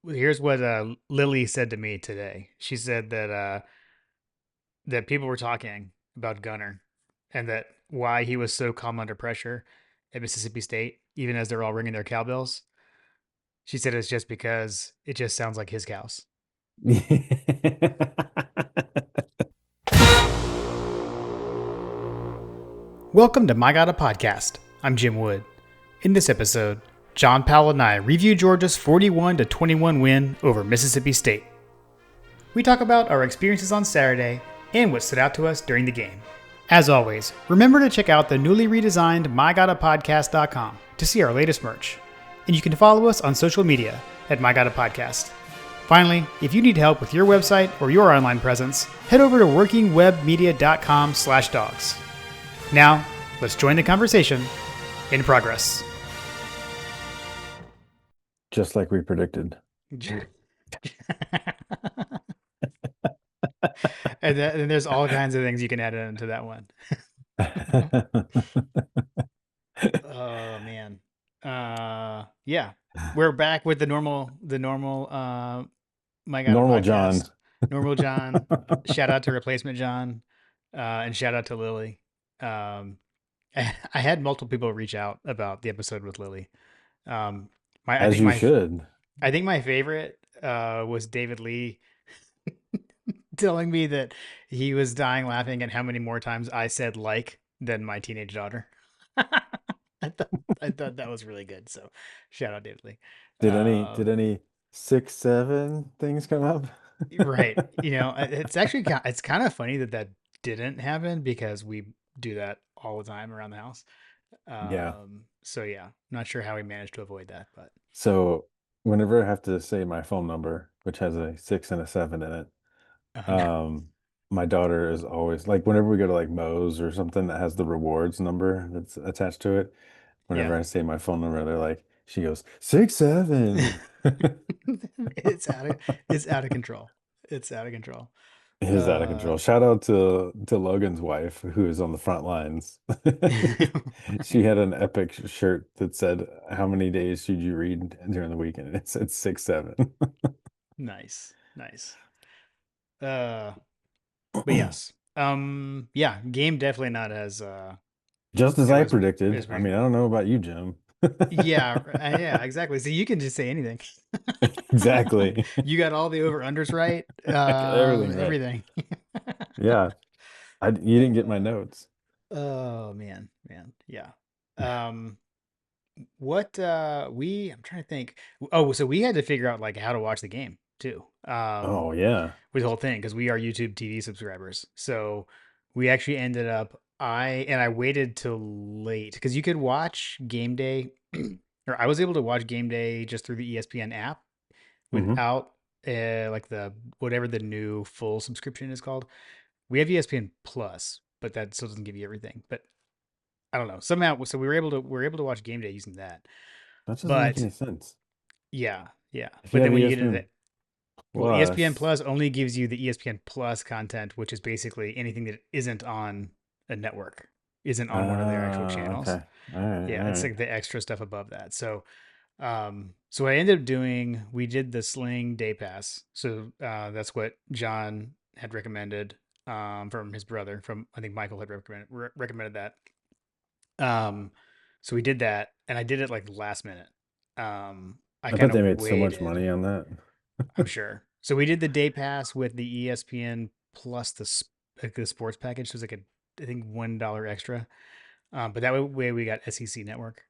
here's what Lily said to me today. She said that people were talking about Gunner and that why he was so calm under pressure at Mississippi State, even as they're all ringing their cowbells. She said it's just because it just sounds like his cows. Welcome to My God a Podcast. I'm Jim Wood. In this episode, John Powell and I review Georgia's 41-21 win over Mississippi State. We talk about our experiences on Saturday and what stood out to us during the game. As always, remember to check out the newly redesigned MyGottaPodcast.com to see our latest merch. And you can follow us on social media at MyGottaPodcast. Finally, if you need help with your website or your online presence, head over to workingwebmedia.com/dogs. Now, let's join the conversation in progress. Just like we predicted. And there's all kinds of things you can add into that one. Oh man. Yeah. We're back with the normal My God a Normal John. Podcast. Normal John. Shout out to replacement John. And shout out to Lily. Um I had multiple people reach out about the episode with Lily. I As think you should. my favorite was David Lee telling me that he was dying laughing at how many more times I said like than my teenage daughter. I thought that was really good. So shout out David Lee. Did any 6-7 things come up? Right. It's actually it's kind of funny that didn't happen because we do that all the time around the house. Yeah. So yeah, not sure how we managed to avoid that, but So whenever I have to say my phone number, which has a 6 and a 7 in it, no. um, my daughter is always like whenever we go to like Moe's or something that has the rewards number that's attached to it, whenever Yeah. I say my phone number, they're like, she goes, 6-7. it's out of it's out of control. It's out of control. It is out of Uh control. Shout out to Logan's wife, who is on the front lines. She had an epic shirt that said, "How many days should you read during the weekend?" And it said 6-7. nice. Nice. Uh but yes. Yeah, game definitely not as Just as I as predicted. as I we mean, I don't know about you, Jim. yeah, exactly. So you can just say anything. Exactly. You got all the over unders right. I got everything right. Everything. Yeah, you didn't get my uh, notes. oh man. Yeah. Um what I'm trying to think. Oh, so we had to figure out like how to watch the game too. Oh yeah. With the whole thing because we are YouTube TV subscribers. So we actually ended up I waited till late because you could watch game day or I was able to watch game day just through the ESPN app Hmm. without like the whatever the new full subscription is called. We have ESPN Plus, but that still doesn't give you everything. But I don't know. Somehow so we were able to watch game day using that. That doesn't make But any sense. yeah. If you But then have when you get into ESPN the well, ESPN Plus, Plus only gives you the ESPN Plus content, which is basically anything that isn't on a network, isn't on one of their actual channels. okay. All right, Yeah, all it's right. like the extra stuff above that. So I ended up doing. We did the Sling Day Pass. So that's what John had recommended from his brother. From I think Michael had recommended that. Um, so we did that, and I did it like last minute. I I kind bet they of made so much waited. money on that. I'm sure. So we did the day pass with the ESPN plus like the sports package. So it was like I think $1 extra. But that way we got SEC Network.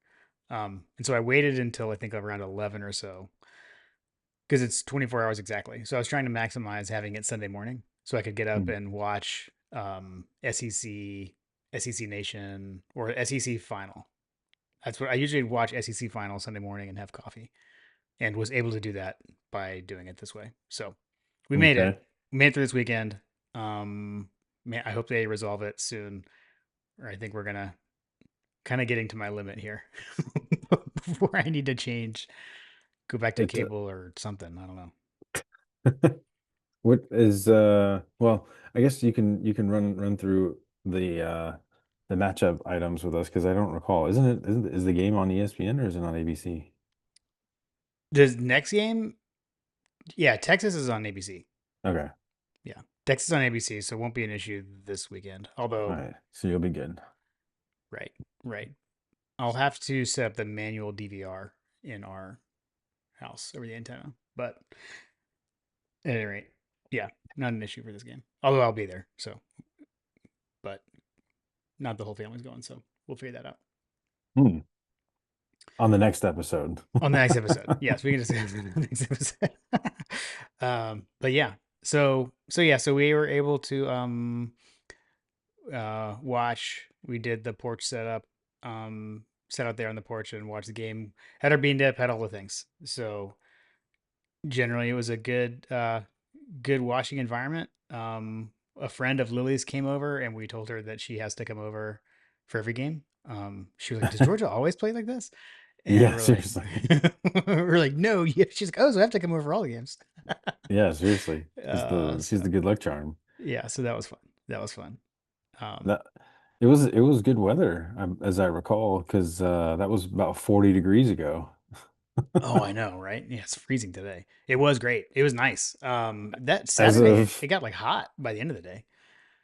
And so I waited until I think around 11 or so because it's 24 hours exactly. So I was trying to maximize having it Sunday morning so I could get up Mm. and watch SEC Nation or SEC Final. That's what I usually watch SEC Final Sunday morning and have coffee and was able to do that by doing it this way. So we made it. Okay. We made it through this weekend. Man, I hope they resolve it soon, or I think we're gonna kind of getting to my limit here before I need to change, go back to It cable or something. I don't know. what is well, I guess you can run through the matchup items with us because I don't recall. Isn't is the game on ESPN or is it on ABC? The next game, Yeah, Texas is on ABC. Okay. Yeah, Texas is on ABC, so it won't be an issue this weekend. All Although, right. So you'll be good. right, right, I'll have to set up the manual DVR in our house over the antenna. But at any rate, yeah, not an issue for this game. Although I'll be there, so but not the whole family's going, so we'll figure that out Hmm. On the next episode. on the next episode. Yes, we can discuss it on the next episode. But yeah, so we were able to watch. We did the porch setup, sat out there on the porch and watched the game. Had our bean dip, had all the things. So generally, it was a good watching environment. A friend of Lily's came over, and we told her that she has to come over for every game. She was like, "Does Georgia always play like this?" And Yeah, we're like, seriously. we're like, "No." Yeah. She's like, "Oh, so I have to come over for all the games." Yeah, seriously. She's the So good luck charm. yeah, so that was fun. That was fun. Um, That it was good weather, as I recall, because that was about 40 degrees ago. oh, I know, right? Yeah, it's freezing today. It was great. It was nice. That As Saturday, it of got like hot by the end of the day.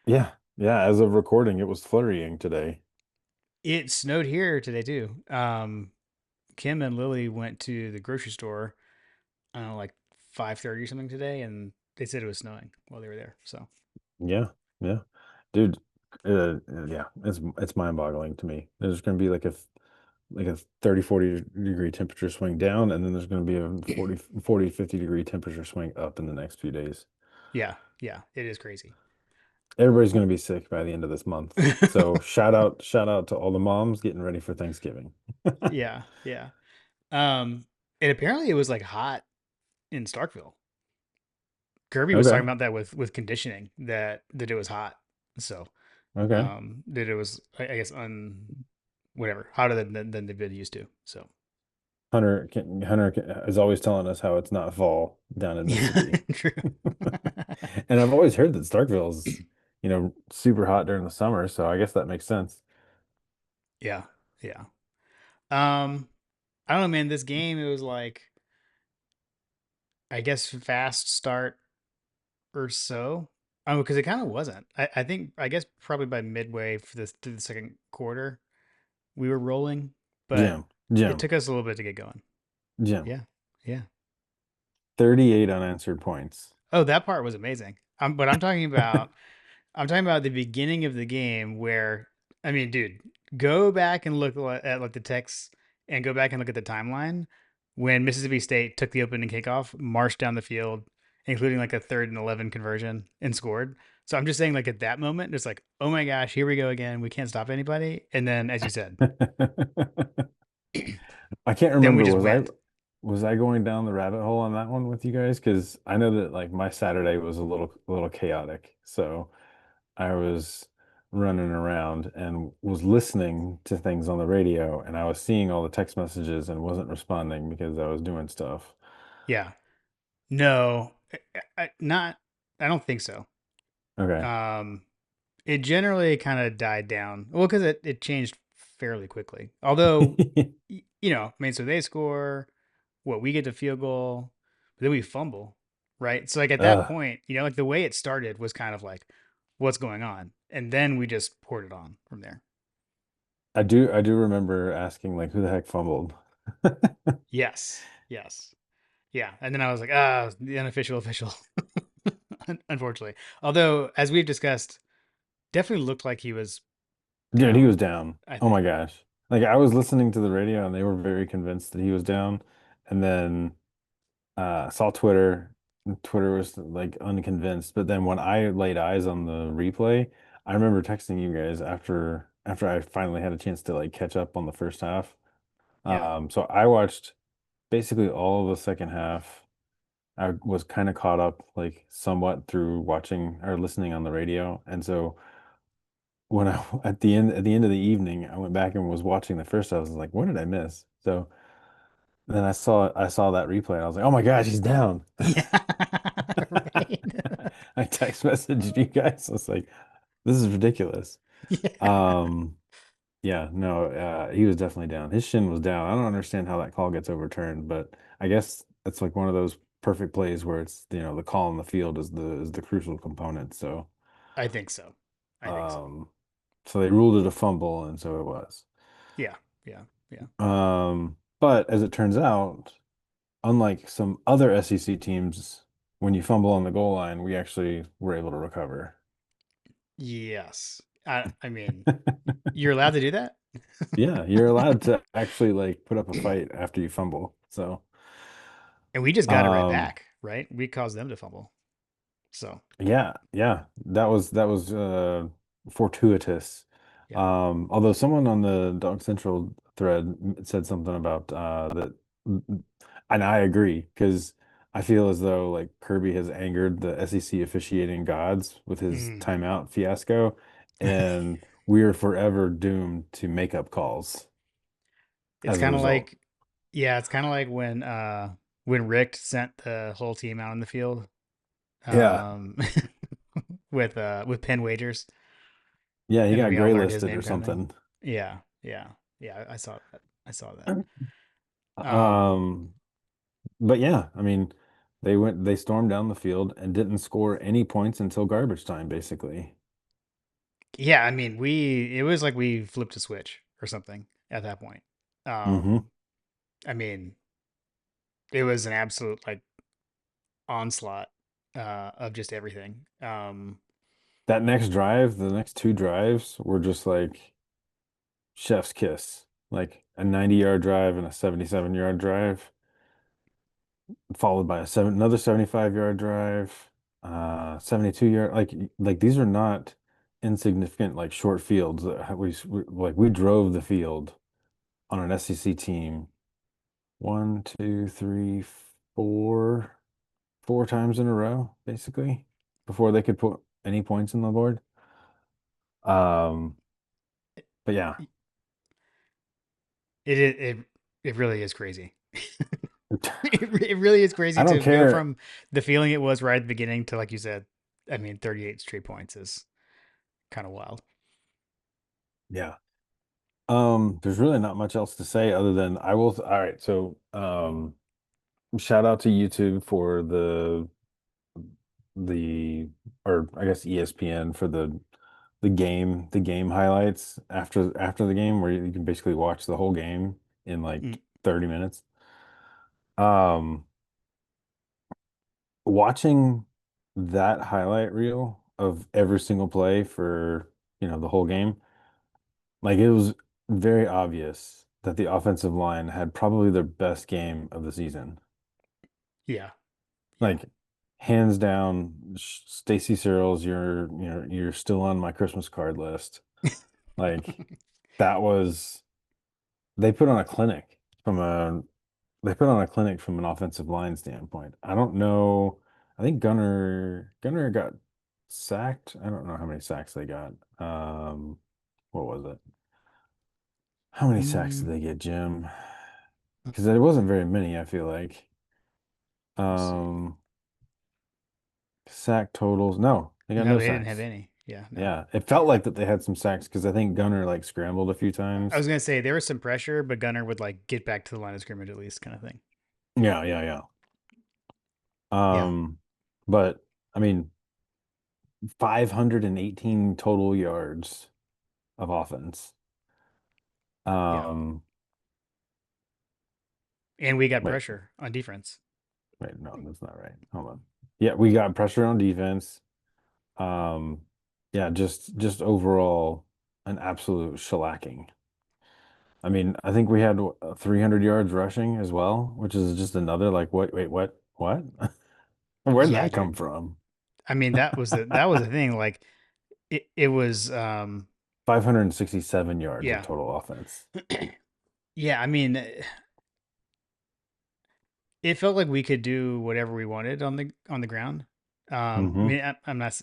yeah, yeah, as of recording, it was flurrying today. It snowed here today too. Kim and Lily went to the grocery store, I don't know, like 5:30 or something today, and they said it was snowing while they were there. So Yeah, yeah, dude. Yeah, it's mind-boggling to me. There's going to be like a 30, 40 degree temperature swing down, and then there's going to be a 40, 50 degree temperature swing up in the next few days. yeah, yeah, it is crazy. Everybody's going to be sick by the end of this month. So shout out to all the moms getting ready for Thanksgiving. Yeah, yeah. Um, and apparently it was like hot in Starkville. Kirby was talking Okay. about that with conditioning that it was hot. So Okay. that it was I guess whatever hotter than they've been used to. So Hunter is always telling us how it's not fall down in yeah, Mississippi. true. And I've always heard that Starkville's, super hot during the summer, so I guess that makes sense. Yeah, yeah. Um, I don't know, man. This game, it was like, I guess, fast start or so. Oh, because it kind of wasn't. I think, I guess, probably by midway for this through the second quarter, we were rolling, but Jim, it Jim, took us a little bit to get going. Jim, Yeah, yeah. 38 unanswered points. Oh, that part was amazing. But I'm talking about the beginning of the game where, I mean, dude, go back and look at like the text and go back and look at the timeline when Mississippi State took the opening kickoff, marched down the field, including like a 3rd and 11 conversion and scored. So I'm just saying, like at that moment, it's like, oh my gosh, here we go again. We can't stop anybody. And then, as you said, I can't then we remember, just was I went. was I going down the rabbit hole on that one with you guys? Because I know that like my Saturday was a little chaotic. So I was running around and was listening to things on the radio, and I was seeing all the text messages and wasn't responding because I was doing stuff. Yeah, no, not. I don't think so. Okay. Um, it generally kind of died down. Well, because it changed fairly quickly. Although, I mean, so they score, what we get to field goal, but then we fumble, right? So like at that uh, point, like the way it started was kind of like, what's going on? And then we just poured it on from there. I do remember asking like who the heck fumbled. Yes, yes, yeah. And then I was like, the unofficial official. Unfortunately, although as we've discussed, definitely looked like he was Dude, he was down. down. I Oh my think. gosh. Like I was listening to the radio and they were very convinced that he was down. And then saw Twitter. And Twitter was like unconvinced. But then when I laid eyes on the replay, I remember texting you guys after I finally had a chance to like catch up on the first half. Yeah, So I watched basically all of the second half. I was kind of caught up like somewhat through watching or listening on the radio. And so when I at the end of the evening, I went back and was watching the first half. I was like, what did I miss? So then I saw that replay and I was like, oh my gosh, he's down. yeah, right. I text messaged you guys. I was like, this is ridiculous. Yeah. Um, yeah, no, he was definitely down. His shin was down. I don't understand how that call gets overturned, but I guess it's like one of those perfect plays where it's, the call on the field is the crucial component. So, I think so. I think so. um, so they ruled it a fumble, and so it was. Yeah. Yeah. Yeah. But as it turns out, unlike some other SEC teams, when you fumble on the goal line, we actually were able to recover. Yes. I mean, you're allowed to do that? Yeah, you're allowed to actually like put up a fight after you fumble. So, And we just got it right um, back, right? We caused them to fumble. So, yeah, yeah, that was fortuitous. yeah. Although someone on the Dog Central thread said something about that, and I agree because I feel as though like Kirby has angered the SEC officiating gods with his Mm. timeout fiasco, and we are forever doomed to make up calls It's as a kind of result. like, yeah, it's kind of like when Rick sent the whole team out on the field Yeah, um with Penn Wagers, yeah, he and then got we all gray learned his listed or name kind of thing. something. Yeah, yeah, yeah. I saw that. I saw that. Um, Um, but yeah, I mean, they stormed down the field and didn't score any points until garbage time, basically. yeah. I mean, it was like we flipped a switch or something at that point. Hmm. I mean, it was an absolute like onslaught of just everything. That next drive, the next two drives were just like chef's kiss, like a 90-yard drive and a 77-yard drive, followed by another 75-yard drive, 72-yard. Like these are not insignificant like short fields. We drove the field on an SEC team one, two, three, four, four times in a row, basically, before they could put any points on the board. Um, but yeah, it it really is crazy. It really is crazy I don't to go care. from the feeling it was right at the beginning to, like you said, I mean, 38 straight points is kind of wild. Yeah. There's really not much else to say other than I will. All right, so shout out to YouTube for the or I guess ESPN for the game highlights after the game where you can basically watch the whole game in Mm, like 30 minutes. Um, Watching that highlight reel of every single play for, the whole game, like it was very obvious that the offensive line had probably their best game of the season. yeah, yeah. Like hands down, Stacy Searles, you're still on my Christmas card list. Like that was they put on a clinic from a they put on a clinic from an offensive line standpoint. I don't know. I think Gunner got sacked. I don't know how many sacks they got. What was it? How many sacks did Mm, they get, Jim? Because it wasn't very many, I feel like. let me see. Um, Sack totals. No, they got No, no they didn't have sacks. any. Yeah, no. Yeah, it felt like that they had some sacks because I think Gunner like scrambled a few I times. was gonna say there was some pressure, but Gunner would like get back to the line of scrimmage at least, kind of thing. Yeah, yeah, yeah. Yeah, Um, but I mean, 518 total yards of offense. yeah. Um, And we got wait, pressure on defense. wait, no, that's not right. Hold on. Yeah, we got pressure on defense. Um, yeah, just overall an absolute shellacking. I mean, I think we had 300 yards rushing as well, which is just another like, wait, what? Where'd Yeah, that come dude. from? I mean, that was the thing. Like it was 567 yards of yeah. total offense. Yeah, I mean, it felt like we could do whatever we wanted on the ground. I Hmm. mean, I'm not,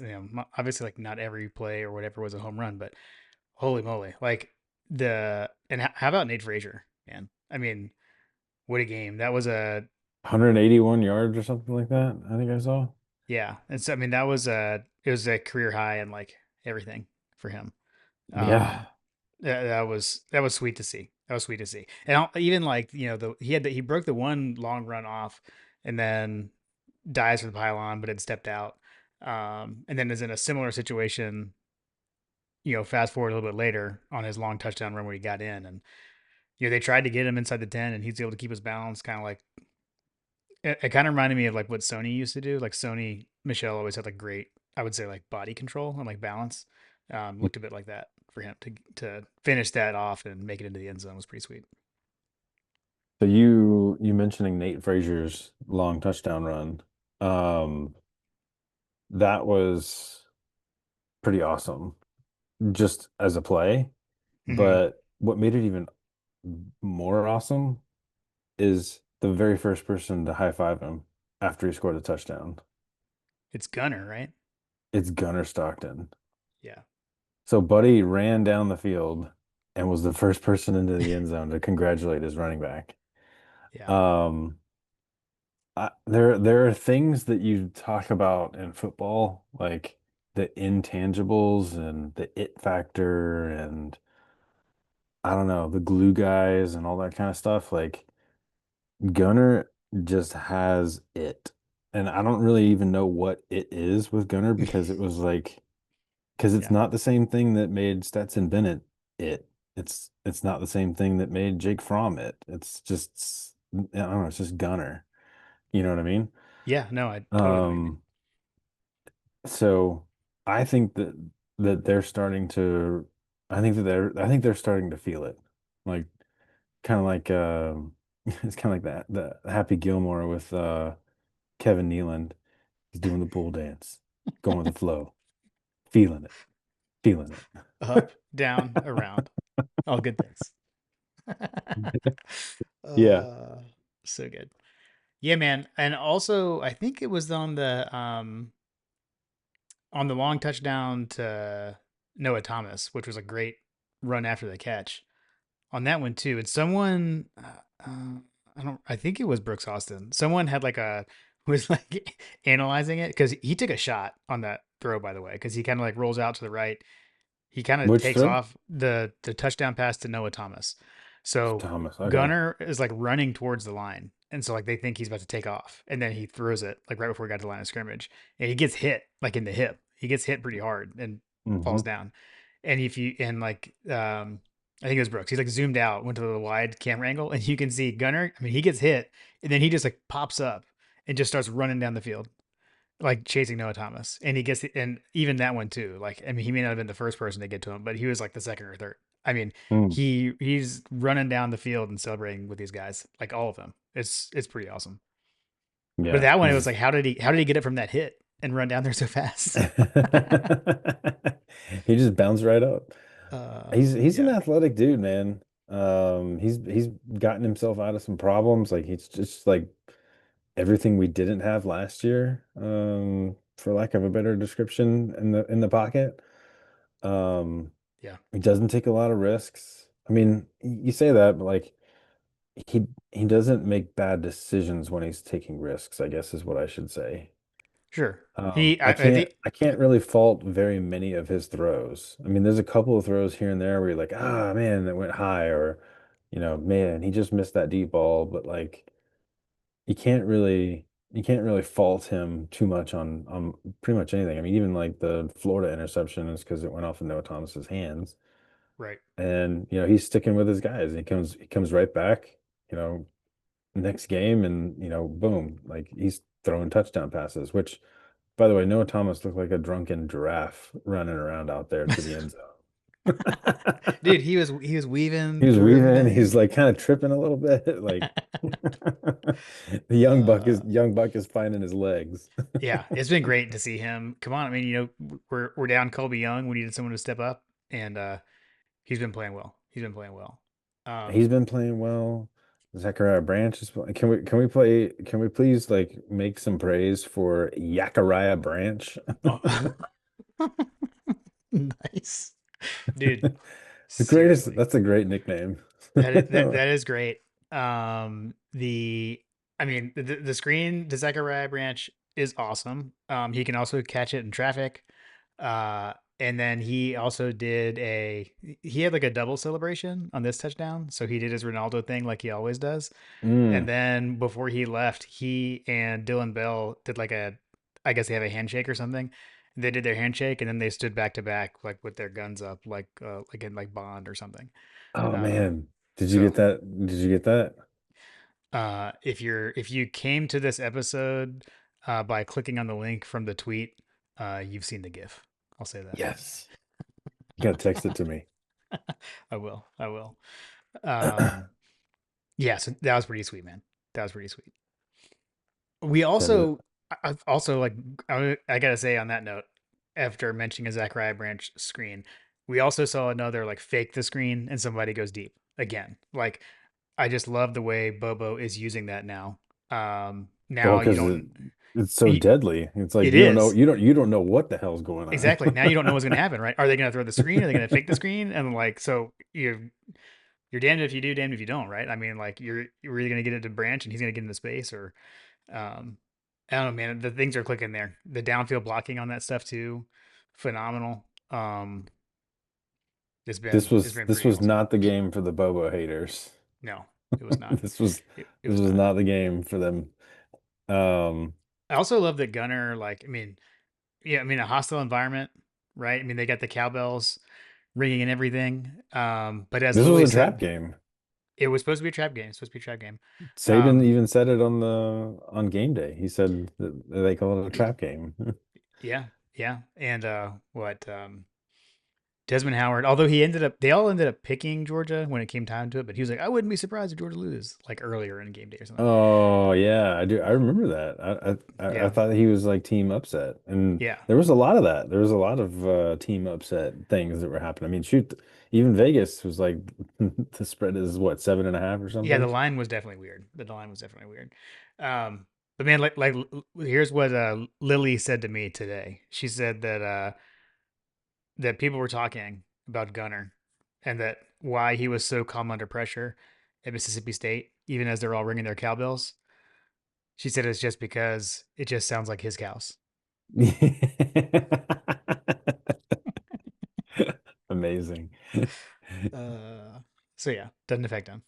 obviously like not every play or whatever was a home run, but holy moly, like how about Nate Frazier, man? I mean, what a game that was a 181 yards or something like that, I think I saw. yeah, and so I mean that was a it was a career high and like everything for him. Yeah. Um, that was sweet to see. That was sweet to see, and even like he broke the one long run off, and then dives for the pylon, but had stepped out. And then is in a similar situation, fast forward a little bit later on his long touchdown run where he got in. And, they tried to get him inside the 10 and he's able to keep his balance, kind of like, it kind of reminded me of like what Sony used to do. Like Sony, Michelle always had like great, I would say like body control and like balance. Looked a bit like that for him to finish that off and make it into the end zone was pretty sweet. So you mentioning Nate Frazier's long touchdown run. Um, that was pretty awesome just as a play. Mm-hmm. But what made it even more awesome is the very first person to high five him after he scored a touchdown. It's Gunner, right? It's Gunnar Stockton. Yeah. So Buddy ran down the field and was the first person into the end zone to congratulate his running back. Yeah. Um, there are things that you talk about in football, like the intangibles and the it factor and I don't know, the glue guys and all that kind of stuff. Like Gunner just has it. And I don't really even know what it is with Gunner because it was like because it's Yeah. not the same thing that made Stetson Bennett it. It's not the same thing that made Jake Fromm it. It's just I don't know, it's just Gunner. You know what I mean? Yeah. No, I totally know what you mean. Um, so I think that they're starting to I think they're starting to feel it. Like kind of like it's kind of like that the Happy Gilmore with Kevin Nealon. He's doing the bull dance, going with the flow, feeling it, feeling it. Up, down, around, all good things. Yeah. uh, so good. Yeah, man. And also, I think it was on the long touchdown to Noah Thomas, which was a great run after the catch. On that one too, and someone, I think it was Brooks Austin. Someone had like a was like analyzing it because he took a shot on that throw, by the way, because he kind of like rolls out to the right. He kind of Which takes throw? off the touchdown pass to Noah Thomas. So Thomas. Okay. Gunner is like running towards the line. And so like they think he's about to take off. And then he throws it like right before he got to the line of scrimmage. And he gets hit like in the hip. He gets hit pretty hard and falls Hmm. down. And if you and like I think it was Brooks. He's like zoomed out, went to the wide camera angle, and you can see Gunner. I mean, he gets hit, and then he just like pops up and just starts running down the field like chasing Noah Thomas, and he gets and even that one too. Like, I mean, he may not have been the first person to get to him, but he was like the second or third. I mean, Mm. he's running down the field and celebrating with these guys, like all of them. It's pretty awesome. But Yeah. that one, it was He's like, how did he get it from that hit and run down there so fast? he just bounced right up. He's an Yeah, athletic dude, man. He's gotten himself out of some problems. Like he's just like everything we didn't have last year, for lack of a better description in the pocket. Um, yeah, he doesn't take a lot of risks. I mean, you say that, but like he doesn't make bad decisions when he's taking risks, I guess is what I should say. sure. I think, I can't really fault very many of his throws. I mean, there's a couple of throws here and there where you're like, ah man, that went high, or man, he just missed that deep ball, but like you can't really fault him too much on pretty much anything. I mean, even like the Florida interception is because it went off in Noah Thomas's hands. right. And he's sticking with his guys. He comes right back, you know, next game and boom, like he's throwing touchdown passes, which by the way, Noah Thomas looked like a drunken giraffe running around out there to the end zone. Dude, he was He weaving, was weaving, he's grooving. like kind of tripping a little bit, like the uh young buck is finding his legs. Yeah, it's been great to see him. Come on, I mean, we're down Colby Young. We needed someone to step up, and he's been playing well. He's been playing well. He's Um, been playing well. Zachariah Branch is can we please like make some praise for Zachariah Branch? oh, nice, dude. The greatest, Seriously, that's a great nickname. that is great. The I mean, the screen to Zachariah Branch is awesome. He can also catch it in traffic. Uh, And then he also he had like a double celebration on this touchdown. So he did his Ronaldo thing like he always does. And Mm. then before he left, he and Dylan Bell did I guess they have a handshake or something. They did their handshake and then they stood back to back, like with their guns up, like in like Bond or something. Oh Um, man. Did you so get that? Did you get that? if you came to this episode by clicking on the link from the tweet, you've seen the GIF. I'll say that. Yes. You gotta text it to me. I will. I will. Um, yeah, so that was pretty sweet, man. That was pretty sweet. We That is also like I gotta say on that note, after mentioning a Zachariah Branch screen, we also saw another like fake the screen and somebody goes deep again. Like I just love the way Bobo is using that now. well, Now you because don't. it's so y- deadly. It's like It is you don't know what the hell's going on. exactly now you don't know what's gonna happen, right? Are they gonna throw the screen? Are they gonna fake the screen? And like so you're damned if you do, damned if you don't, right? I mean, like you're either gonna get into Branch and he's gonna get into space, or um, I don't know, man. The things are clicking there. The downfield blocking on that stuff too, phenomenal. It's been This pretty was awesome. not the game for the Bobo haters. No, it was not. This was It this was was not. not the game for them. Um, I also love that Gunner. Like, I mean, yeah, I mean, a hostile environment, right? I mean, they got the cowbells ringing and everything. But as this was Lily a trap said, game. it was supposed to be a trap game. It's supposed to be a trap game. Saban Um, even said it on game day. He said that they call it a trap game. yeah, yeah. And what? Desmond Howard, although they all ended up picking Georgia when it came time to it, but he was like, I wouldn't be surprised if Georgia lose, like earlier in game day or something. Oh yeah, I do. I remember that. I Yeah, thought he was like team upset, and yeah, there was a lot of that. There was a lot of team upset things that were happening. I mean, shoot, even Vegas was like the spread is what 7.5 or yeah. The something. line was definitely weird. The line was definitely weird. But man, here's what Lily said to me today. She said that people were talking about Gunner and that why he was so calm under pressure at Mississippi State, even as they're all ringing their cowbells. She said it's just because it just sounds like his cows. Amazing. Uh, so yeah, doesn't affect him.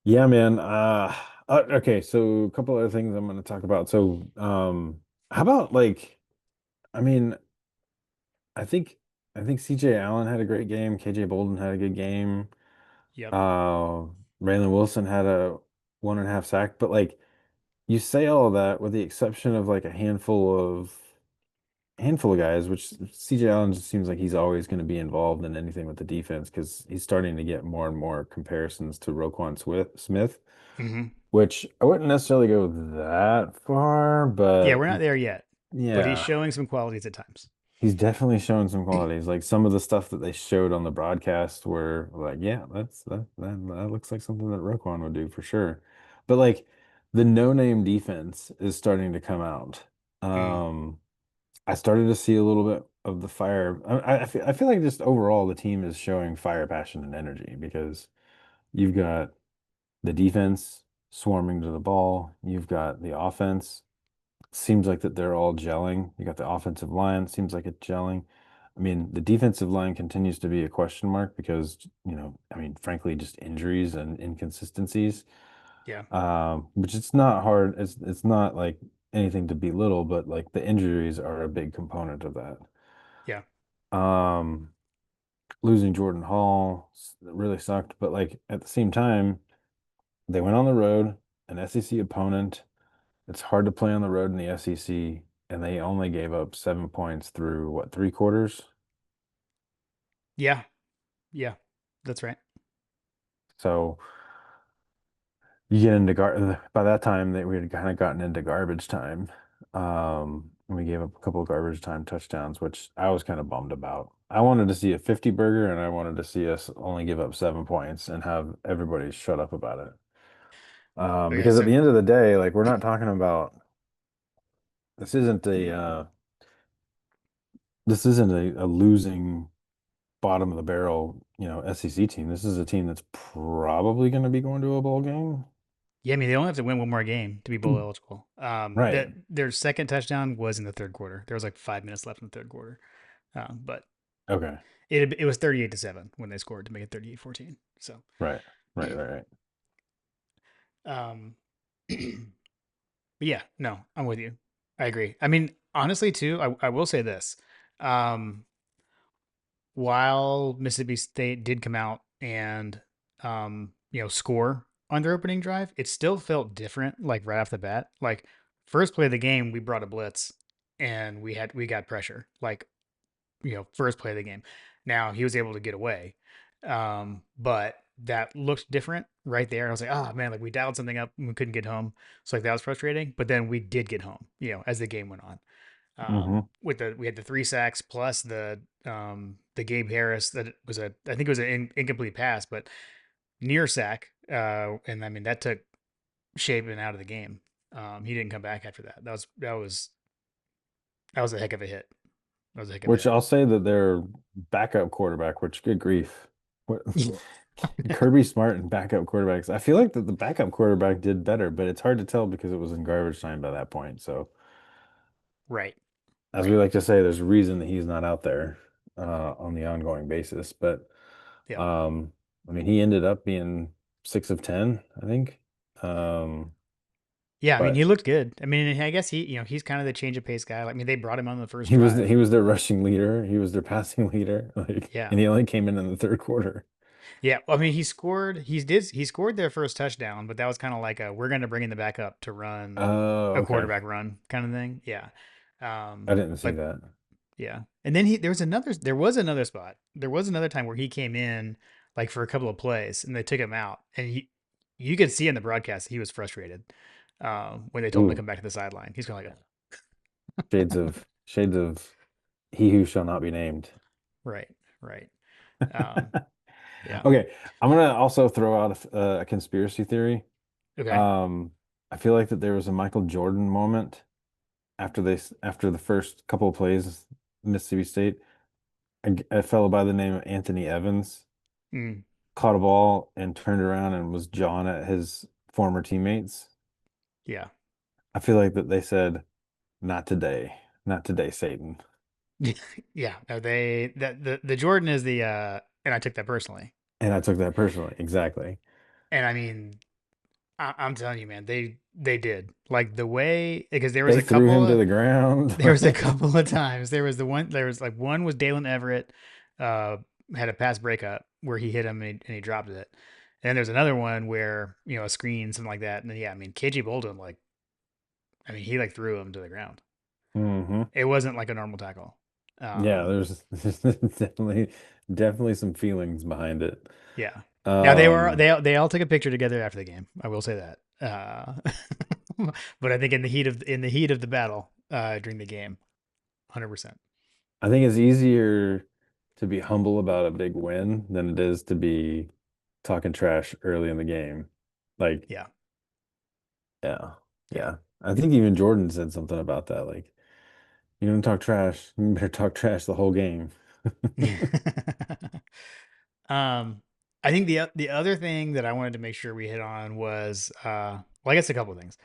Yeah, man. Okay, so a couple other things I'm going to talk about. So, how about like, I mean, I think I think CJ Allen had a great game. KJ Bolden had a good game. Yep. Uh, Raylan Wilson had a 1.5 sack, but like you say all of that with the exception of like a handful of guys, which CJ Allen just seems like he's always going to be involved in anything with the defense because he's starting to get more and more comparisons to Smith, Hmm. which I wouldn't necessarily go that far, Yeah, but we're not there yet, but he's yeah. showing some qualities at times. He's definitely shown some qualities. Like some of the stuff that they showed on the broadcast were like, yeah, that looks like something that Roquan would do for sure. But like the no-name defense is starting to come out. Mm. I started to see a little bit of the fire. I feel like just overall the team is showing fire, passion, and energy because you've got the defense swarming to the ball. You've got the offense seems like that they're all gelling. You got the offensive line, seems like it's gelling. I mean, the defensive line continues to be a question mark because, I mean, frankly, just injuries and inconsistencies. Yeah, Which it's not hard. It's not like anything to belittle, but like the injuries are a big component of that. yeah, Um, Losing Jordan Hall really sucked, but like at the same time, they went on the road, an SEC opponent. It's hard to play on the road in the SEC, and they only gave up 7 points through what, three quarters? yeah, yeah. That's right. So you get into by that time that we had kind of gotten into garbage time. And we gave up a couple of garbage time touchdowns, which I was kind of bummed about. I wanted to see a 50 burger, and I wanted to see us only give up 7 points and have everybody shut up about it. Okay, Because at so the end of the day, like we're not talking about this isn't a losing bottom of the barrel, SEC team. This is a team that's probably going to be going to a bowl game. Yeah, I mean they only have to win one more game to be bowl eligible. Right. That their second touchdown was in the third quarter. There was like 5 minutes left in the third quarter, but Okay. it was 38-7 when they scored to make it 38-14. So, Right. Right. Right. Right. um, but yeah, no, I'm with you. I agree. I mean, honestly, too, I will say this. Um, while Mississippi State did come out and score on their opening drive, it still felt different. Like right off the bat, like first play of the game, we brought a blitz and we got pressure. Like first play of the game. Now he was able to get away, but that looked different right there. I was like, oh man, like we dialed something up and we couldn't get home, so like that was frustrating. But then we did get home, as the game went on. Hmm. We had the 3 sacks plus the Gabe Harris that was I think it was an incomplete pass, but near sack. And I mean that took Shapen out of the game. He didn't come back after that. That was a heck of a hit. That was a heck of a Which hit. I'll say that their backup quarterback, which good grief. What Kirby Smart and backup quarterbacks. I feel like that the backup quarterback did better, but it's hard to tell because it was in garbage time by that point. So, Right, as we right. like to say, there's a reason that he's not out there on the ongoing basis. But Yep. um, I mean, he ended up being 6 of 10, I think. Um, Yeah, I mean, he but looked good. I mean, I guess he's kind of the change of pace guy. Like, I mean, they brought him on the first he drive. was their rushing leader. He was their passing leader. Like, Yeah, and he only came in the third quarter. yeah. I mean, he scored their first touchdown, but that was kind of like we're going to bring in the backup to run Oh, a okay. quarterback run kind of thing. Yeah. I didn't see But that. yeah, and then there was another spot. There was another time where he came in like for a couple of plays and they took him out, and you could see in the broadcast he was frustrated when they told him to Ooh, come back to the sideline. He's kind of like, shades of he who shall not be named. right, right. Um, yeah. Okay, I'm gonna also throw out a conspiracy theory. Okay. Um, I feel like that there was a Michael Jordan moment after the first couple of plays, Mississippi State. A fellow by the name of Anthony Evans Mm, caught a ball and turned around and was jawing at his former teammates. yeah. I feel like that they said, "Not today, not today, Satan." Yeah. No, the Jordan is and I took that personally. And I took that personally. Exactly. And I mean, I'm telling you, man, they did like the way because They threw him to the ground. there was a couple of times there was like one was Dalen Everett, uh, had a pass breakup where he hit him and he dropped it. And then there's another one where a screen something like that. And then yeah, I mean KJ Bolden like I mean he like threw him to the ground. Hmm. It wasn't like a normal tackle. Yeah, Um, there's definitely some feelings behind it. Yeah. Now Um, they all took a picture together after the game. I will say that. But I think in the heat of the battle during the game, 100%. I think it's easier to be humble about a big win than it is to be talking trash early in the game. Like, Yeah. yeah, Yeah. yeah. I think even Jordan said something about that. Like, you're gonna talk trash, you better talk trash the whole game. um I think the other thing that I wanted to make sure we hit on was well I guess a couple of things.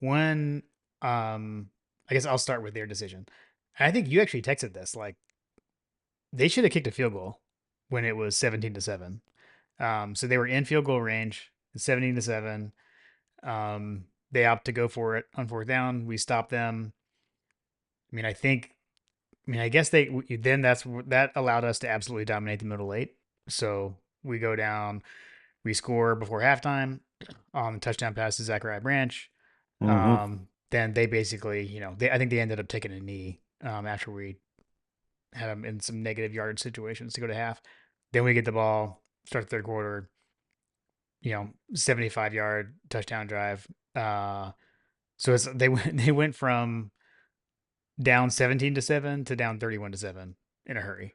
One I guess I'll start with their decision. And I think you actually texted this like they should have kicked a field goal when it was 17-7. So they were in field goal range, 17-7. They opt to go for it on fourth down. We stop them. I mean, I guess that allowed us to absolutely dominate the middle eight. So we go down, we score before halftime on the touchdown pass to Zachariah Branch. Hmm. Then they basically, I think they ended up taking a knee after we had them in some negative yard situations to go to half. Then we get the ball, start the third quarter, 75-yard touchdown drive. So they went from down 17-7 to down 31-7 in a hurry.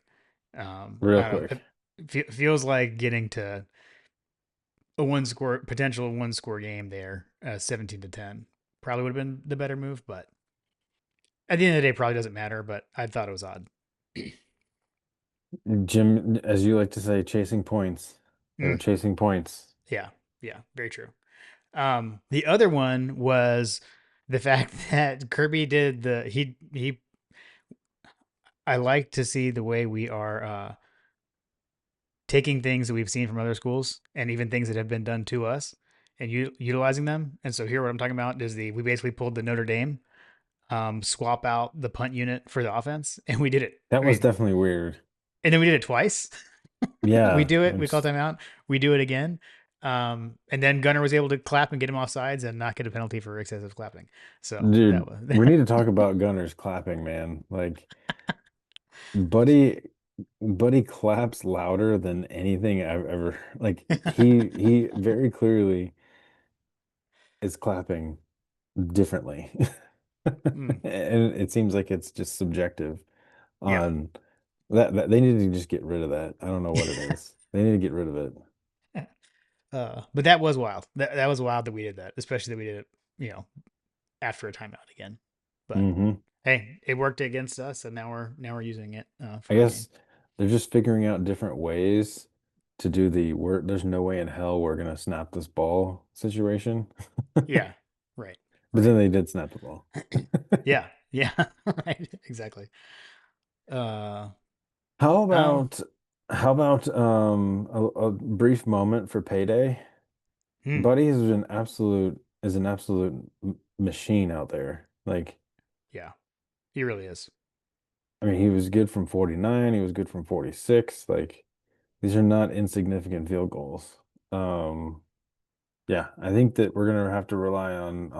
Real I don't quick. know. It feels like getting to a potential one score game there, 17-10. Probably would have been the better move, but at the end of the day, probably doesn't matter. But I thought it was odd. Jim, as you like to say, chasing points. They were Mm, chasing points. yeah, yeah, very true. The other one was the fact that Kirby did the he. I like to see the way we are taking things that we've seen from other schools and even things that have been done to us and utilizing them. And so here, what I'm talking about is we basically pulled the Notre Dame swap out the punt unit for the offense, and we did it. That I was mean, definitely weird. and then we did it twice. We Yeah, do it. We call it's timeout. We do it again. And then Gunner was able to clap and get him off sides and not get a penalty for excessive clapping. So that dude, was we need to talk about Gunner's clapping, man. Like Buddy Buddy claps louder than anything I've ever like he very clearly is clapping differently. mm, And it seems like it's just subjective yeah. on that they need to just get rid of that. I don't know what it is. They need to get rid of it. But that was wild. That was wild that we did that, especially that we did it, you know, after a timeout again. But Hmm. hey, it worked against us, and now we're using it I for our game. guess they're just figuring out different ways to do there's no way in hell we're gonna snap this ball situation. Yeah, right, But then right. they did snap the ball. Yeah, yeah, right, exactly. Uh, How oh, about a brief moment for payday? hmm, Buddy is an absolute machine out there. Like, yeah, he really is. I mean, he was good from 49, he was good from 46. Like, these are not insignificant field goals. Um, yeah, I think that we're gonna have to rely on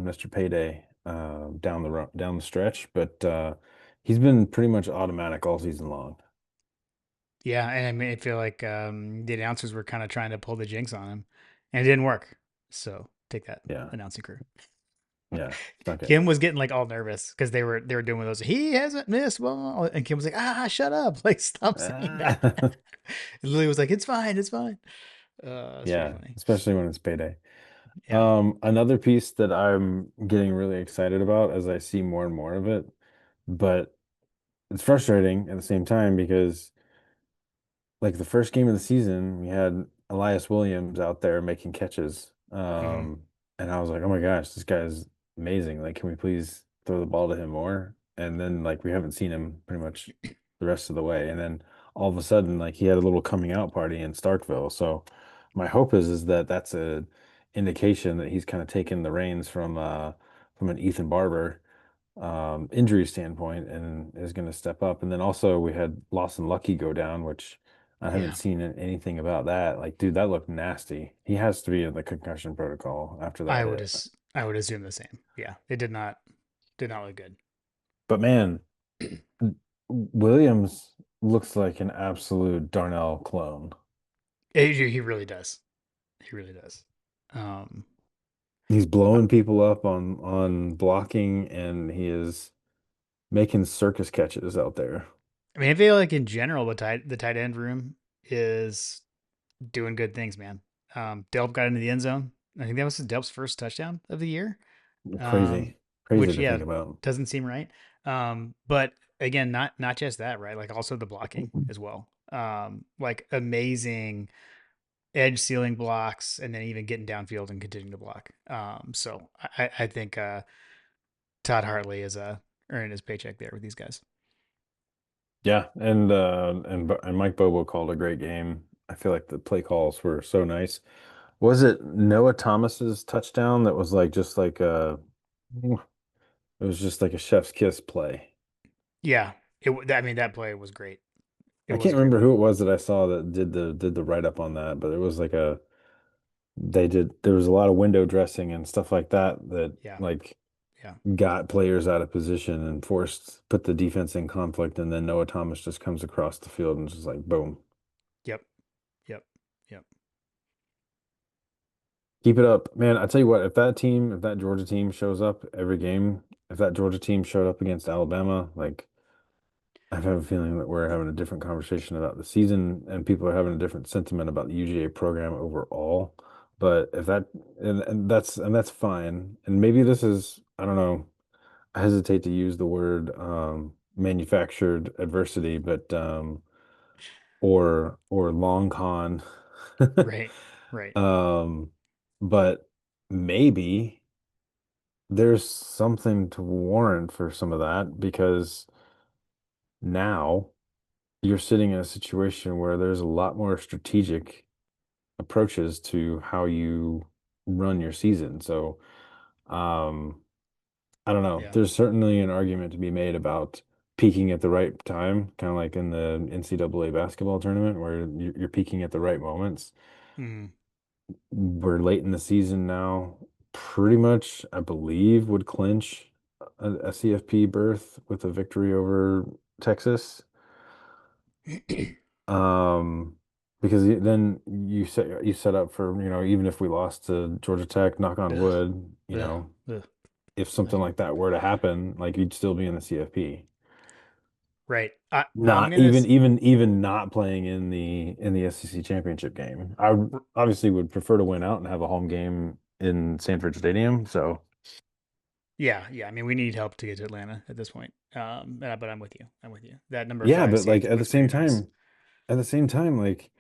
Mr. Payday down the stretch, but he's been pretty much automatic all season long. Yeah, and I mean, I feel like the announcers were kind of trying to pull the jinx on him, and it didn't work. So take that, Yeah, announcing crew. yeah, it's not good. Kim was getting like all nervous because they were doing those. He hasn't missed ball, and Kim was like, shut up, like stop saying that. And Lily was like, it's fine, it's fine. It's pretty Yeah, funny. especially when it's payday. Yeah. Another piece that I'm getting really excited about as I see more and more of it, but it's frustrating at the same time because like the first game of the season, we had Elias Williams out there making catches. Mhm. And I was like, oh my gosh, this guy's amazing. Like, can we please throw the ball to him more? And then like we haven't seen him pretty much the rest of the way. And then all of a sudden, like he had a little coming out party in Starkville. So my hope is that that's a indication that he's kind of taken the reins from an Ethan Barber injury standpoint and is going to step up. And then also we had Lawson Lucky go down, which I haven't Yeah. seen anything about that. Like, dude, that looked nasty. He has to be in the concussion protocol after that hit. I would assume the same. Yeah. It did not look good. But man, Williams looks like an absolute Darnell clone. He really does. He really does. Um, He's uh, blowing people up on blocking, and he is making circus catches out there. I mean, I feel like in general, the tight end room is doing good things, man. Delp got into the end zone. I think that was Delp's first touchdown of the year. Um, Crazy, crazy which to yeah, think about. doesn't seem right. But again, not just that, right? Like also the blocking as well. Like amazing edge sealing blocks, and then even getting downfield and continuing to block. So I think Todd Hartley is earning his paycheck there with these guys. Yeah, and Mike Bobo called a great game. I feel like the play calls were so nice. Was it Noah Thomas's touchdown that was like just like it was just like a chef's kiss play? Yeah, I mean, that play was great. It I was can't a great remember play. who it was that I saw that did the write up on that, but it was like there was a lot of window dressing and stuff like that that Yeah, like yeah, got players out of position and put the defense in conflict, and then Noah Thomas just comes across the field and just like boom. yep, yep, yep. Keep it up, man. I tell you what, if that Georgia team shows up every game, if that Georgia team showed up against Alabama, like I have a feeling that we're having a different conversation about the season and people are having a different sentiment about the UGA program overall. But if that and that's fine. And maybe this is, I don't know, I hesitate to use the word manufactured adversity, but or long con. Right, right. Um, but maybe there's something to warrant for some of that because now you're sitting in a situation where there's a lot more strategic approaches to how you run your season. So, um, I don't know. Yeah. There's certainly an argument to be made about peaking at the right time, kind of like in the NCAA basketball tournament where you're peaking at the right moments. Mm, We're late in the season now. Pretty much, I believe, would clinch a CFP berth with a victory over Texas. Um, because then you set up for, even if we lost to Georgia Tech, knock on ugh, wood, ugh, ugh. if something like that were to happen, like you'd still be in the CFP. Right. I'm Not gonna. even not playing in the SEC championship game. Obviously would prefer to win out and have a home game in Sanford Stadium. So Yeah, yeah. I mean, we need help to get to Atlanta at this point. But I'm with you. I'm with you. That number yeah, five but like seed at the looks same pretty nice. time, like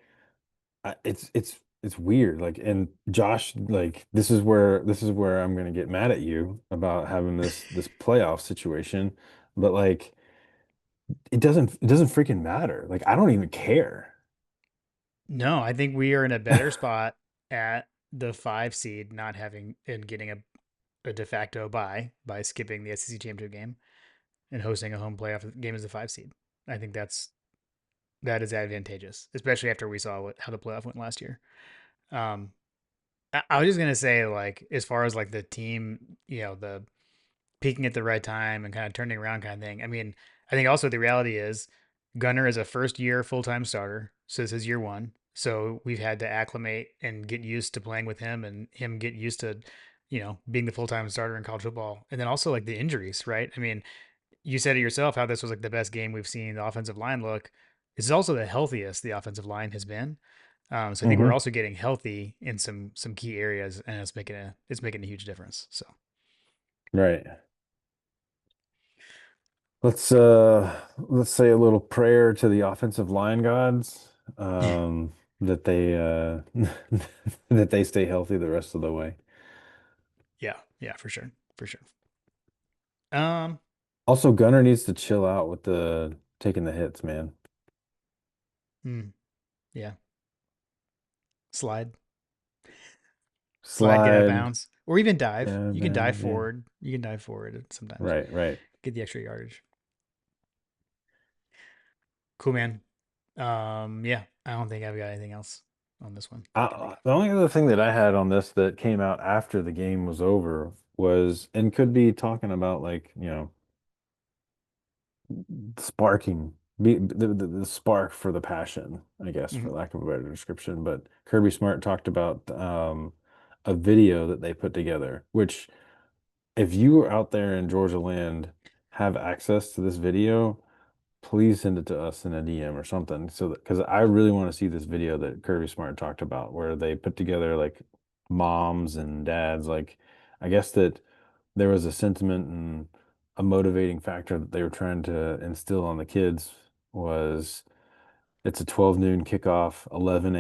it's weird. Like, and Josh, like this is where I'm gonna get mad at you about having this playoff situation. But like it doesn't freaking matter. Like I don't even care. No, I think we are in a better spot at the five seed, not having and getting a de facto bye by skipping the SEC championship game and hosting a home playoff game as a five seed. I think that is advantageous, especially after we saw how the playoff went last year. Um, I was just gonna say, like, as far as like the team, the peaking at the right time and kind of turning around kind of thing. I mean, I think also the reality is Gunner is a first year full time starter. So this is year one. So we've had to acclimate and get used to playing with him and him get used to, being the full time starter in college football. And then also like the injuries, right? I mean, you said it yourself how this was like the best game we've seen the offensive line look. This is also the healthiest the offensive line has been. So I think we're Hmm. also getting healthy in some key areas, and it's making a huge difference. So Right. Let's say a little prayer to the offensive line gods, that they stay healthy the rest of the way. yeah, yeah, for sure, for sure. Um, Also, Gunner needs to chill out with the taking the hits, man. hmm, yeah, slide, slide, get out of Slide, bounds, or even dive. yeah, You can dive man, yeah. forward. You can dive forward sometimes. Right, right. Get the extra yardage. Cool, man. Yeah, I don't think I've got anything else on this one. I can think of. The only other thing that I had on this that came out after the game was over was, and could be talking about like, sparking the spark for the passion, I guess, for Mhm. lack of a better description. But Kirby Smart talked about a video that they put together, which if you are out there in Georgia land, have access to this video, please send it to us in a DM or something. So that, because I really want to see this video that Kirby Smart talked about, where they put together like moms and dads. Like, I guess that there was a sentiment and a motivating factor that they were trying to instill on the kids was it's a 12 noon kickoff, 11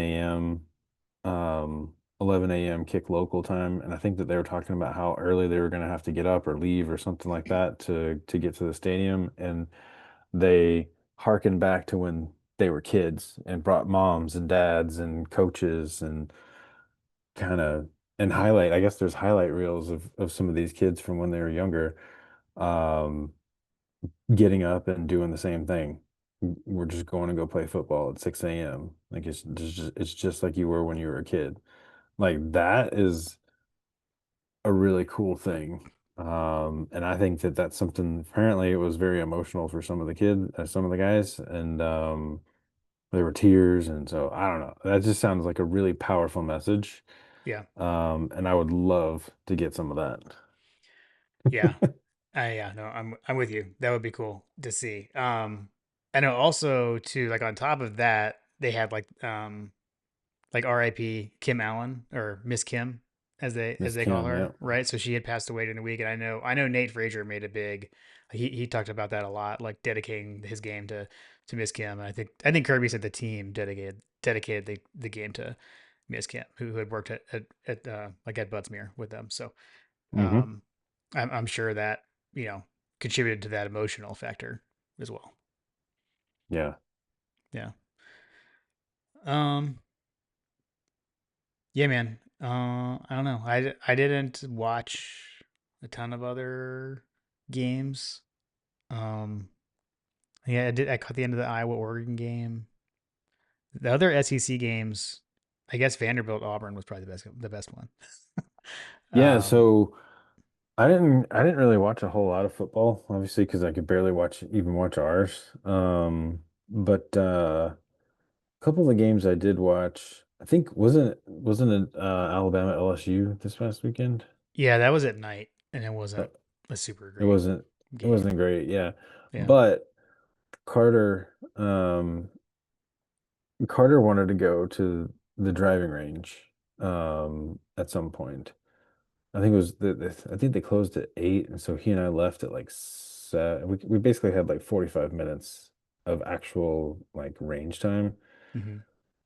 a.m. kick local time. And I think that they were talking about how early they were going to have to get up or leave or something like that to get to the stadium. And they harkened back to when they were kids and brought moms and dads and coaches and kind of and highlight. I guess there's highlight reels of some of these kids from when they were younger, um, getting up and doing the same thing. We're just going to go play football at 6 a.m. Like it's just like you were when you were a kid. Like that is a really cool thing. And I think that that's something, apparently it was very emotional for some of the guys, and there were tears. And so I don't know. That just sounds like a really powerful message. Yeah, And I would love to get some of that. yeah, yeah. No, I'm with you. That would be cool to see. I know also too, like on top of that, they had like RIP Kim Allen or Miss Kim as Miss they call Kim, her, yeah. right? So she had passed away during the week, and I know Nate Frazier made a big. He talked about that a lot, like dedicating his game to Miss Kim. And I think Kirby said the team dedicated the game Camp, who had worked at like at Budsmere with them. So Hmm. um, I'm sure that contributed to that emotional factor as well. Yeah. Yeah. Um. Yeah, man. I don't know. I didn't watch a ton of other games. Um. Yeah, I did. I caught the end of the Iowa Oregon game. The other SEC games, I guess Vanderbilt Auburn was probably the best one. Yeah, um. so I didn't really watch a whole lot of football, obviously, because I could barely watch ours. But a couple of the games I did watch, I think wasn't it Alabama LSU this past weekend? Yeah, that was at night, and it Uh, wasn't a super It great wasn't it game. wasn't great, yeah. Yeah. But Carter Carter wanted to go to the driving range at some point. I think it was I think they closed at 8, and so he and I left at like 7. We basically had like 45 minutes of actual like range time. Hmm.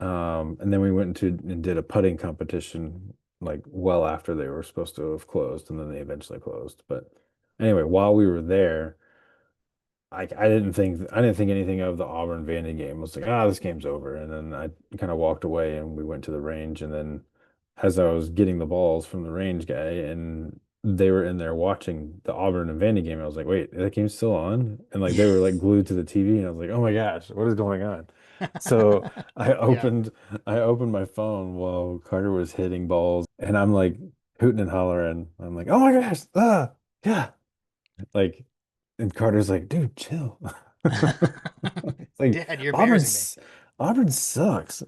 And then we went into and did a putting competition like well after they were supposed to have closed, and then they eventually closed. But anyway, while we were there, I didn't think anything of the Auburn Vandy game. I was like, this game's over. And then I kind of walked away and we went to the range. And then as I was getting the balls from the range guy and they were in there watching the Auburn and Vandy game, I was like, wait, that game's still on? And like they were like glued to the TV and I was like, oh my gosh, what is going on? So I Yeah. opened I opened my phone while Carter was hitting balls and I'm like hooting and hollering. I'm like, oh my gosh, yeah. Like, and Carter's like, dude, chill. It's like Dad, you're embarrassing me. Auburn's Auburn sucks.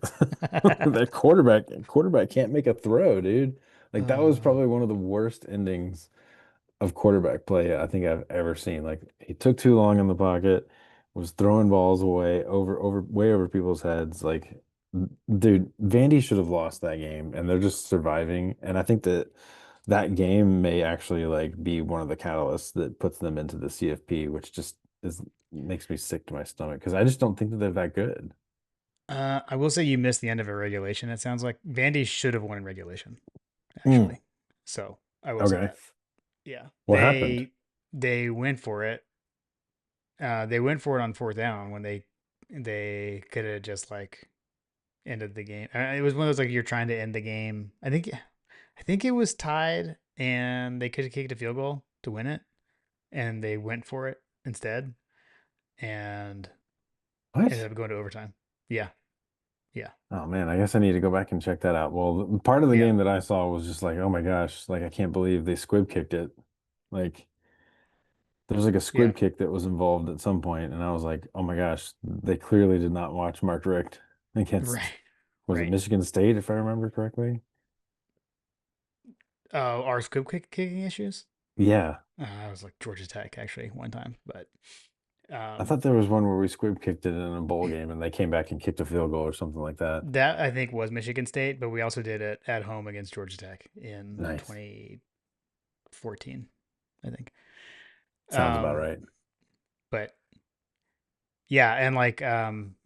That quarterback can't make a throw, dude. Like that was uh, probably one of the worst endings of quarterback play I think I've ever seen. Like he took too long in the pocket, was throwing balls away way over people's heads. Like, dude, Vandy should have lost that game, and they're just surviving. And I think that that game may actually like be one of the catalysts that puts them into the CFP, which just is makes me sick to my stomach because I just don't think that they're that good. I will say you missed the end of a regulation. It sounds like Vandy should have won in regulation, Mm, actually. So I will say okay, that. Yeah, what happened? they went for it. They went for it on fourth down when they could have just like ended the game. It was one of those like you're trying to end the game. I think it was tied, and they could have kicked a field goal to win it, and they went for it instead, and ended What? up going to overtime. Yeah, yeah, Oh man, I guess I need to go back and check that out. Well, part of the yeah, game that I saw was just like, oh my gosh, like I can't believe they squib kicked it. Like there's like a yeah. squib kick that was involved at some point, and I was like, oh my gosh, they clearly did not watch Mark Richt against, Right, was it right. Michigan State, if I remember correctly? Our scoop kicking issues. Yeah. I was like Georgia Tech actually one time, but I um, thought there was one where we squib kicked it in a bowl game and they came back and kicked a field goal or something like that. that I think was Michigan State, but we also did it at home against Georgia Tech in Nice. 2014, I think. Sounds about Um, right. but yeah, and like I'm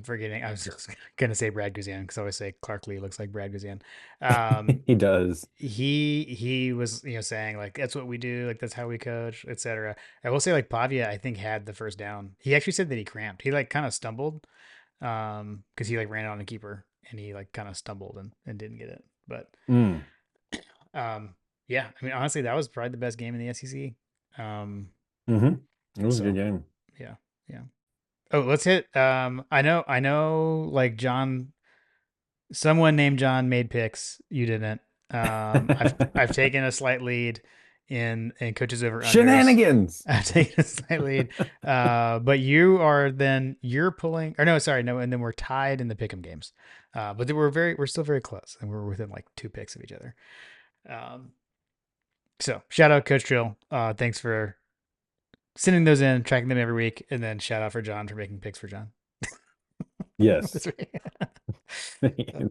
forgetting. I was just gonna say Brad Guzan because I always say Clark Lee looks like Brad Guzan. Um, He does. he was saying like that's what we do, like that's how we coach, etc. I will say like Pavia I think had the first down. He actually said that he cramped. He like kind of stumbled because he like ran on a keeper and he like kind of stumbled and didn't get it. But Mm. um, yeah, I mean honestly that was probably the best game in the SEC. Um, Hmm. It was a good so game. yeah, yeah. Oh, let's hit. I know. Like John, someone named John made picks. You didn't. I've taken a slight lead in coaches over unders. Shenanigans. I've taken a slight lead. But you're pulling. Or no, sorry, no. And then we're tied in the pick'em games. But we're still very close, and we're within like two picks of each other. Um, so shout out Coach Drill. Thanks for sending those in, tracking them every week, and then shout out for John for making picks for John. Yes. That's right.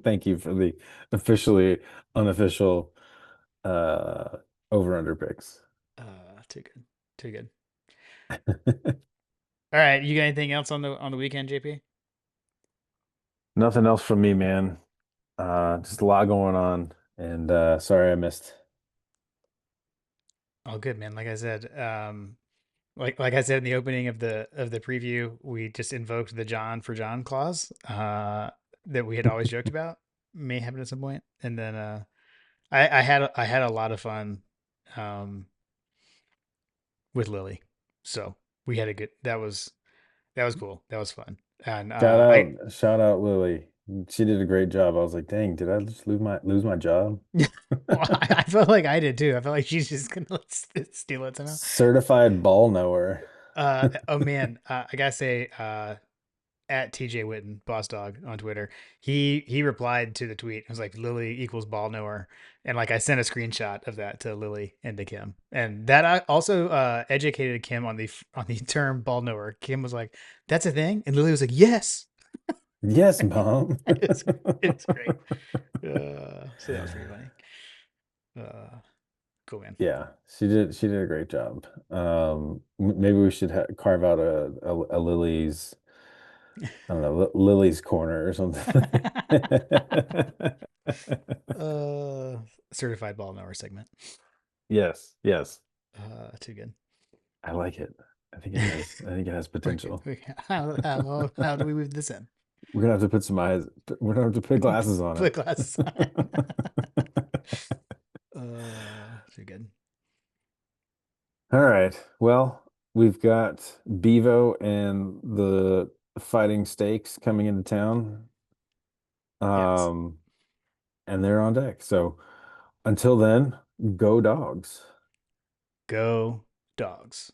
Thank you for the officially unofficial uh over under picks. Too good. Too good. All right, you got anything else on the weekend, JP? Nothing else from me, man. Just a lot going on, and sorry I missed. Oh, good man. Like I said, like I said in the opening of the preview, we just invoked the John for John clause that we had always joked about may happen at some point, and then I had a lot of fun um, with Lily, so we had a good that was cool, that was fun, and Shout out Lily. She did a great job. I was like, dang, did I just lose my job? well, I felt like I did too. I felt like she's just gonna steal it somehow. Certified ball knower. Oh man, I gotta say, at TJ Witten, boss dog on Twitter, he replied to the tweet. It was like Lily equals ball knower, and like I sent a screenshot of that to Lily and to Kim, and that I also educated Kim on the term ball knower. Kim was like, "That's a thing," and Lily was like, "Yes." Yes, mom. it's it's great. So that was pretty funny. Uh, cool man. Yeah, she did a great job. Maybe we should carve out a Lily's, I don't know, Lily's corner or something. uh, Certified ball knower segment. Yes, yes. Too good. I like it. I think it has potential. How do we move this in? We're gonna have to put some eyes, we're gonna have to put glasses on Put glasses on. it. Too good. All right. Well, we've got Bevo and the Fighting Stakes coming into town. Yes. Um, and they're on deck. So until then, go dogs. Go dogs.